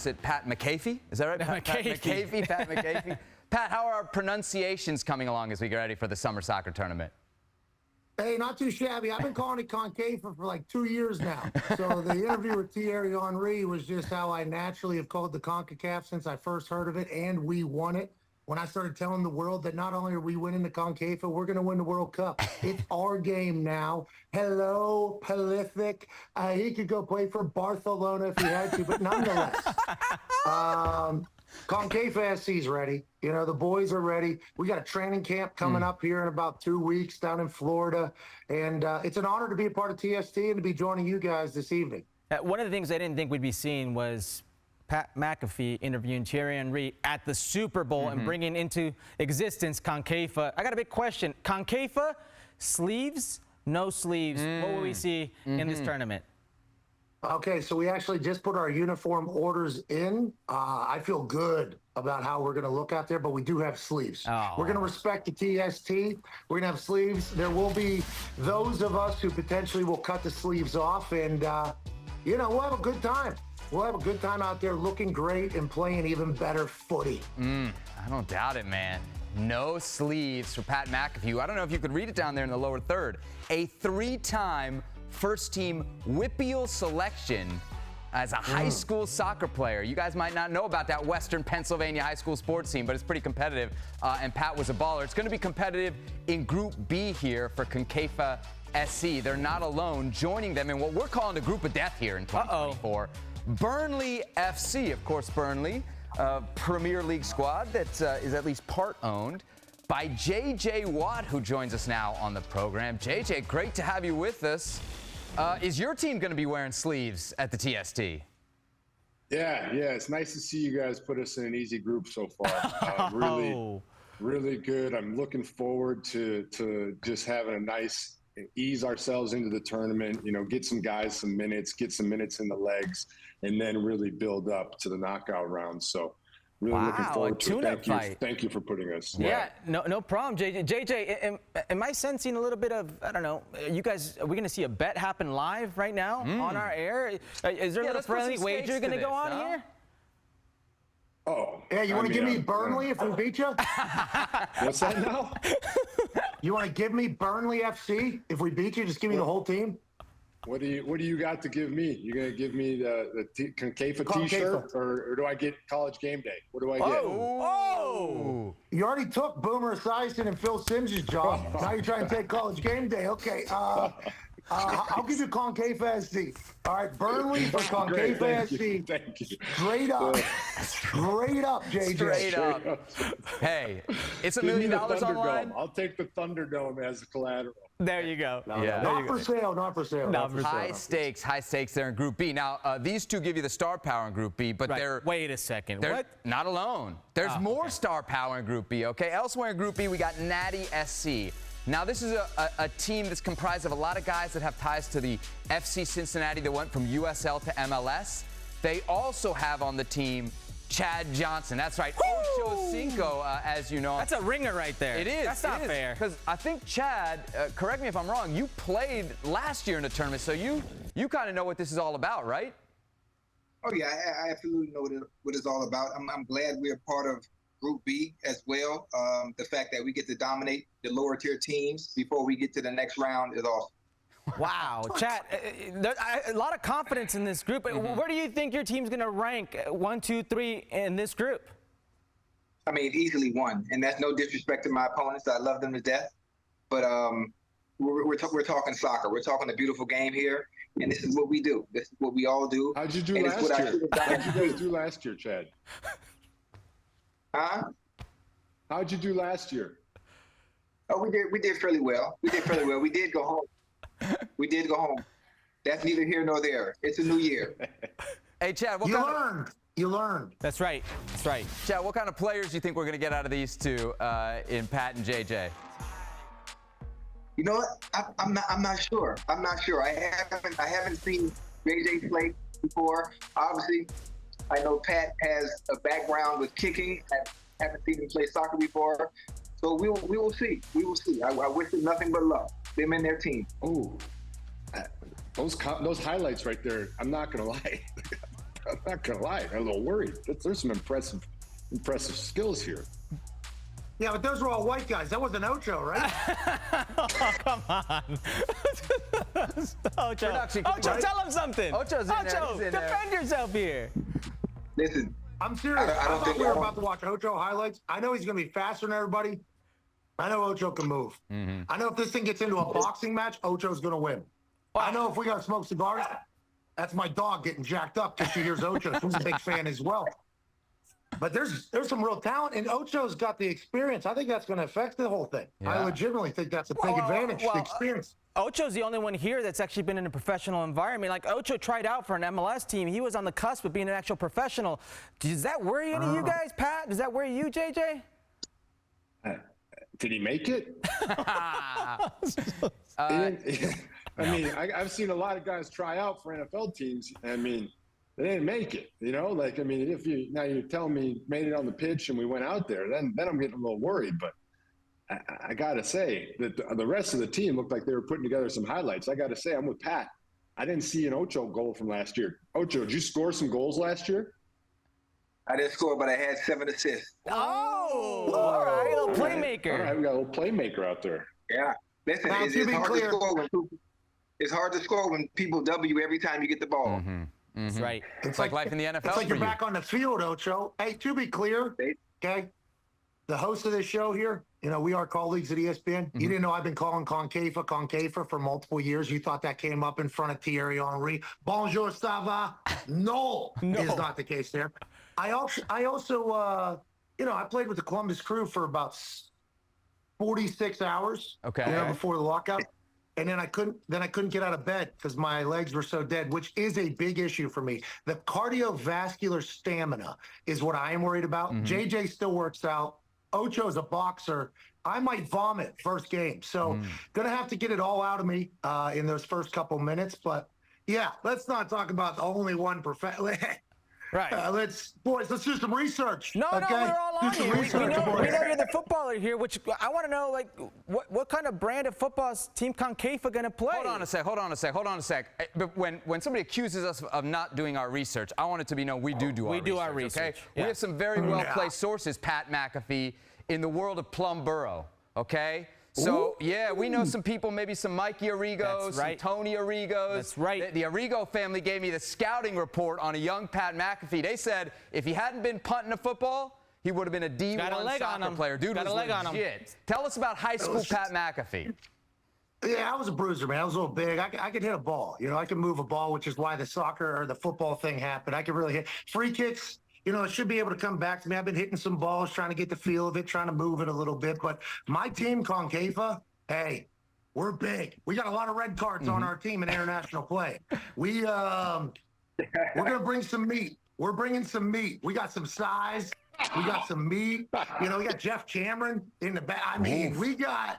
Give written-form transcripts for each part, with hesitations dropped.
Is it Pat McAfee? Is that right? Pat McAfee. Pat McAfee. Pat, how are our pronunciations coming along as we get ready for the summer soccer tournament? Hey, not too shabby. I've been calling it concave for like 2 years now. So the interview with Thierry Henry was just how I naturally have called the CONCACAF since I first heard of it, and we won it. When I started telling the world that not only are we winning the CONCACAF, we're going to win the World Cup. It's our game now. Hello, prolific. He could go play for Barcelona if he had to, but nonetheless, CONCACAF SC's ready. You know, the boys are ready. We got a training camp coming up here in about 2 weeks down in Florida, and it's an honor to be a part of TST and to be joining you guys this evening. One of the things I didn't think we'd be seeing was Pat McAfee interviewing Thierry Henry at the Super Bowl and bringing into existence CONCACAF. I got a big question. CONCACAF, sleeves, no sleeves. What will we see in this tournament? Okay, so we actually just put our uniform orders in. I feel good about how we're going to look out there, but we do have sleeves. Oh. We're going to respect the TST. We're going to have sleeves. There will be those of us who potentially will cut the sleeves off, and, you know, we'll have a good time. We'll have a good time out there looking great and playing even better footy. I don't doubt it, man. No sleeves for Pat McAfee. I don't know if you could read it down there in the lower third. A three-time first-team WPIAL selection as a high school soccer player. You guys might not know about that Western Pennsylvania high school sports team, but it's pretty competitive, and Pat was a baller. It's going to be competitive in Group B here for CONCACAF SC. They're not alone. Joining them in what we're calling the group of death here in 2024. Burnley FC, of course, Burnley, Premier League squad that is at least part owned by JJ Watt, who joins us now on the program. JJ, great to have you with us. Is your team going to be wearing sleeves at the TST? Yeah, it's nice to see you guys put us in an easy group so far. Really good. I'm looking forward to just having a nice ease ourselves into the tournament, you know, get some guys some minutes, get some minutes in the legs, and then really build up to the knockout round. So really looking forward to it. Thank you for putting us. Yeah, no problem, JJ. JJ, am I sensing a little bit of, I don't know, you guys, are we going to see a bet happen live right now on our air? Is there a little friendly wager going to go on here? Oh. Yeah, you want to give me Burnley if we beat you? What's that now? You want to give me Burnley FC if we beat you? Just give me the whole team. What do you got to give me? You gonna give me the CONCACAF T-shirt, or do I get College Game Day? What do I get? Oh! You already took Boomer Esiason and Phil Simms' job. Now you're trying to take College Game Day. Okay. I'll give you CONCACAF SC. All right, Burnley for CONCACAF SC. Thank you. Straight up, JJ. Straight up. Hey, it's $1 million on the line. I'll take the Thunderdome as the collateral. There you go. Not for sale. High stakes there in Group B. Now, these two give you the star power in Group B, but they're... Wait a second. They're what? Not alone. There's more star power in Group B, okay? Elsewhere in Group B, we got Natty SC. Now, this is a team that's comprised of a lot of guys that have ties to the FC Cincinnati that went from USL to MLS. They also have on the team Chad Johnson. That's right. Ochocinco, as you know. That's a ringer right there. It is. That's not fair. Because I think, Chad, correct me if I'm wrong, you played last year in the tournament, so you kind of know what this is all about, right? Oh, yeah, I absolutely know what it's all about. I'm glad we're part of Group B as well. The fact that we get to dominate the lower tier teams before we get to the next round is awesome. Wow, Chad, a lot of confidence in this group. Where do you think your team's going to rank 1, 2, 3 in this group? I mean, easily 1, and that's no disrespect to my opponents. I love them to death, but we're talking soccer. We're talking a beautiful game here, and this is what we do. This is what we all do. How'd you do last year? How'd you guys do last year, Chad? Huh? How'd you do last year? Oh, we did fairly well. We did go home. That's neither here nor there. It's a new year. Hey, Chad, You learned. That's right. Chad, what kind of players do you think we're going to get out of these two in Pat and JJ? You know what? I'm not sure. I haven't seen JJ play before. Obviously, I know Pat has a background with kicking. I haven't seen him play soccer before. So we will see. I wish them nothing but luck. Them and their team. Oh, those highlights right there. I'm not gonna lie. not gonna lie, I'm a little worried. There's some impressive skills here. Yeah, but those were all white guys. That wasn't Ocho, right? Oh, come on. Ocho, Production, Ocho, right? tell him something. Ocho's in there, Ocho, he's in there. defend yourself here. Listen, I'm serious. I I don't thought think we were I don't- about to watch Ocho highlights. I know he's going to be faster than everybody. I know Ocho can move. I know if this thing gets into a boxing match, Ocho's going to win. I know if we got to smoke cigars, that's my dog getting jacked up because she hears Ocho. She's a big fan as well. But there's some real talent, and Ocho's got the experience. I think that's going to affect the whole thing. I Yeah. legitimately think that's a big advantage, the experience. Ocho's the only one here that's actually been in a professional environment. Like, Ocho tried out for an MLS team. He was on the cusp of being an actual professional. Does that worry any of you guys, Pat? Does that worry you, JJ? Did he make it? I've seen a lot of guys try out for NFL teams. I mean, they didn't make it. You know, like, I mean, if you're telling me made it on the pitch and we went out there, then I'm getting a little worried. But I gotta say that the rest of the team looked like they were putting together some highlights. I gotta say, I'm with Pat. I didn't see an Ocho goal from last year. Ocho, did you score some goals last year? I didn't score, but I had 7 assists. Oh, all right, little playmaker. All right, we got a little playmaker out there. Yeah. Listen, Now, it's to be hard clear- to score when it's hard to score when people W every time you get the ball. That's right. It's like life in the NFL It's like for you're you. back on the field, Ocho. Hey, to be clear, okay, the host of this show here, you know, we are colleagues at ESPN. You didn't know I've been calling Concaifa for multiple years. You thought that came up in front of Thierry Henry. Bonjour, ça va? No, is not the case there. I also, you know, I played with the Columbus Crew for about 46 hours. Okay. You know, before the lockout. And then I couldn't get out of bed because my legs were so dead, which is a big issue for me. The cardiovascular stamina is what I am worried about. JJ still works out. Ocho's a boxer. I might vomit first game. So gonna have to get it all out of me in those first couple minutes. But yeah, let's not talk about the only one Right. let's do some research. No, okay? we're all Do on some here. We research, know boys. you're the footballer here, which I want to know, like, what kind of brand of football is Team Concaifa going to play? Hold on a sec. But when somebody accuses us of not doing our research, I want it to be known we do our research. Okay? Yeah. We have some very well-placed sources, Pat McAfee, in the world of Plum Borough, okay? So, yeah, we know some people, maybe some Mikey Arrigos, some Tony Arrigos. That's right. The Arrigo family gave me the scouting report on a young Pat McAfee. They said if he hadn't been punting a football, he would have been a D1 soccer player. Dude was legit. Tell us about high school Pat McAfee. Yeah, I was a bruiser, man. I was a little big. I could hit a ball. You know, I could move a ball, which is why the soccer or the football thing happened. I could really hit free kicks. You know, it should be able to come back to me. I've been hitting some balls, trying to get the feel of it, trying to move it a little bit. But my team, Concaifa, hey, we're big. We got a lot of red cards on our team in international play. We're gonna bring some meat. We're bringing some meat. We got some size. We got some meat. You know, we got Jeff Cameron in the back. I mean, we got.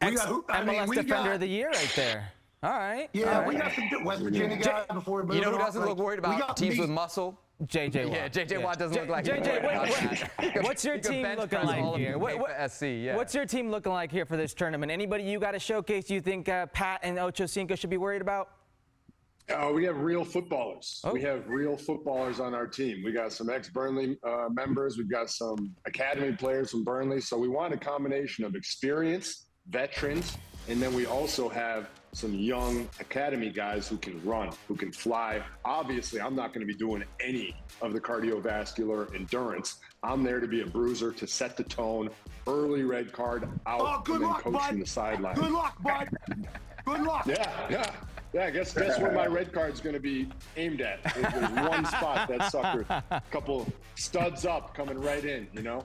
MLS Defender of the Year right there. All right. Yeah, all right. we got some West Virginia guys before we move. You know who doesn't look worried about teams with muscle? JJ Watt. Yeah, JJ Watt doesn't look like What's your team looking like here? What's your team looking like here for this tournament? Anybody you got to showcase you think Pat and Ochocinco should be worried about? We have real footballers. We have real footballers on our team. We got some ex-Burnley members. We've got some academy players from Burnley. So we want a combination of experience, veterans, and then we also have some young academy guys who can run, who can fly. Obviously, I'm not going to be doing any of the cardiovascular endurance. I'm there to be a bruiser, to set the tone, early red card out, good and then luck, coaching bud. the sideline. Good luck, bud. Good luck. Yeah, guess where my red card's going to be aimed at. There's one spot, that sucker, a couple studs up coming right in, you know?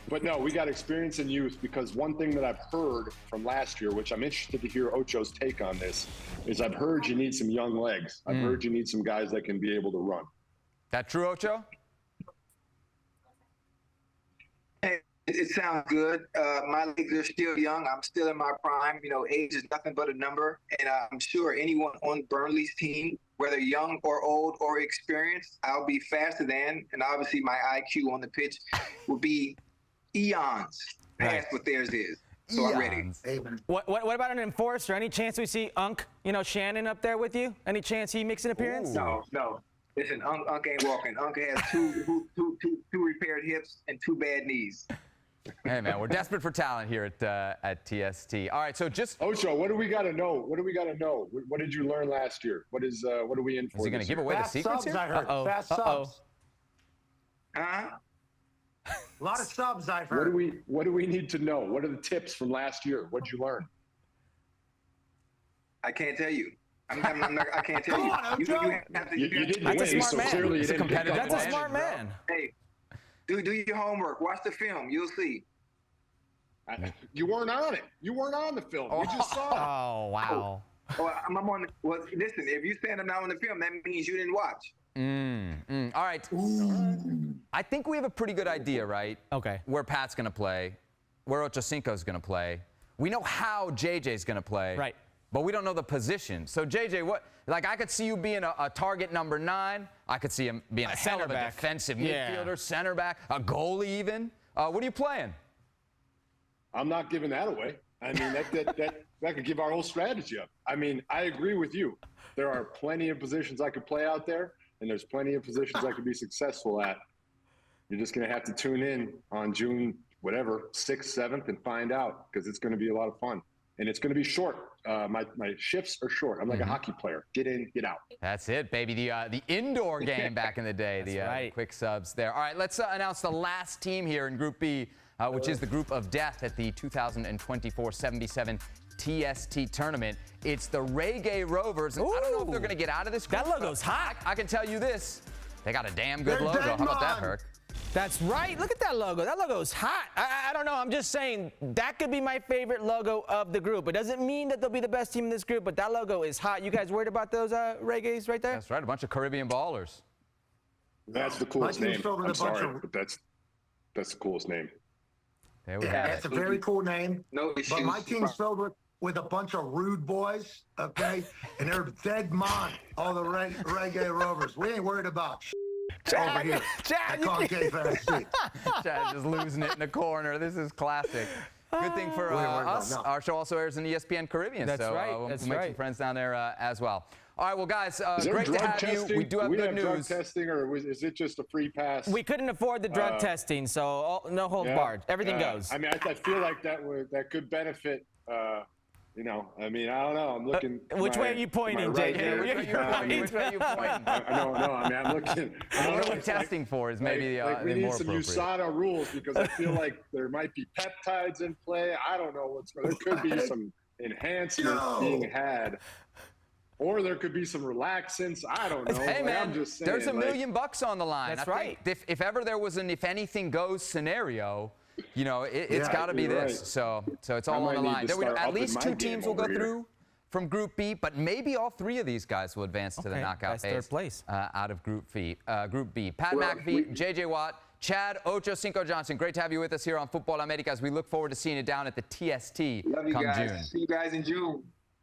But no, we got experience and youth, because one thing that I've heard from last year, which I'm interested to hear Ocho's take on this, is I've heard you need some young legs. I've heard you need some guys that can be able to run. That true, Ocho? It sounds good. My legs are still young. I'm still in my prime. You know, age is nothing but a number. And I'm sure anyone on Burnley's team, whether young or old or experienced, I'll be faster than. And obviously my IQ on the pitch will be eons past what theirs is. So I'm ready. What about an enforcer? Any chance we see Shannon up there with you? Any chance he makes an appearance? No. Listen, Unc ain't walking. Unc has two repaired hips and 2 bad knees. Hey, man, we're desperate for talent here at TST. All right, so just Ocho, what do we got to know? What do we got to know? What did you learn last year? What are we in for? is he going to give away the Fast secrets subs, here? I heard. Fast subs. Huh? A lot of subs, I've heard. What do we need to know? What are the tips from last year? What'd you learn? I can't tell you. I can't tell you. Come on, You Ocho. have to, You didn't That's a win, smart so man. clearly you It's a didn't pick up competitive That's a on it. smart man. Hey, do your homework. Watch the film. You'll see. You weren't on it. You weren't on the film. You just saw it. Oh, wow. Oh, I'm on. Well, listen. If you stand up now in the film, that means you didn't watch. All right. I think we have a pretty good idea, right? Okay. Where Pat's going to play, where Ochocinco's going to play. We know how JJ's going to play. Right. But we don't know the position. So, JJ, I could see you being a target number 9. I could see him being a hell center of a back. defensive Yeah. midfielder, center back, a goalie even. What are you playing? I'm not giving that away. I mean, that could give our whole strategy up. I mean, I agree with you. There are plenty of positions I could play out there, and there's plenty of positions I could be successful at. You're just going to have to tune in on June, 6th, 7th, and find out, because it's going to be a lot of fun. And it's going to be short. My shifts are short. I'm like a hockey player. Get in, get out. That's it, baby. The indoor game back in the day. The right. quick subs there. All right, let's announce the last team here in Group B, which is the group of death at the 2024 77 TST tournament. It's the Rayo Rovers. And I don't know if they're going to get out of this group. That logo's hot. I can tell you this. They got a damn good They're logo. dead How about that, on. Herc? That's right. Look at that logo. That logo's hot. I don't know. I'm just saying that could be my favorite logo of the group. It doesn't mean that they'll be the best team in this group, but that logo is hot. You guys worried about those Rayos right there? That's right. A bunch of Caribbean ballers. That's the coolest My team's name. filled with I'm a bunch sorry, of- but that's the coolest name. There we Yeah, have it's it. a very cool name. No issues. But my team's filled with a bunch of rude boys, okay? And they're dead mon, all the Rayo Rovers. We ain't worried about over here Chad, at you Concave FC. Chad just losing it in the corner. This is classic. Good thing for us. no. Our show also airs in ESPN Caribbean. That's so, right. We'll That's make some right. friends down there as well. All right, well, guys, Is there great to drug have testing? you. We do have good drug news. testing, or is it just a free pass? We couldn't afford the drug testing, so no holds barred. Everything goes. I mean, I feel like that could benefit. I mean, I don't know. I'm looking. Which way are you pointing, right JJ? here. Which way you pointing? Which way you pointing? No, I mean, I'm looking. I don't know what testing for is maybe we the need more some appropriate. USADA rules, because I feel like there might be peptides in play. I don't know what's going. There could be some enhancements being had, or there could be some relaxants. I don't know. Hey, man, I'm just saying, there's $1 million on the line. That's I think if ever there was an if anything goes scenario, it's Yeah, got to be you're this. right. So it's all I on the might need line. to There we go. start At upping least my 2 game teams will go over here. through from Group B, but maybe all 3 of these guys will advance to the Okay, knockout that's third phase place. out of Group B. Pat Well, McAfee, JJ Watt, Chad Ochocinco Johnson. Great to have you with us here on Football America as we look forward to seeing you down at the TST Love you come guys. June. See you guys in June.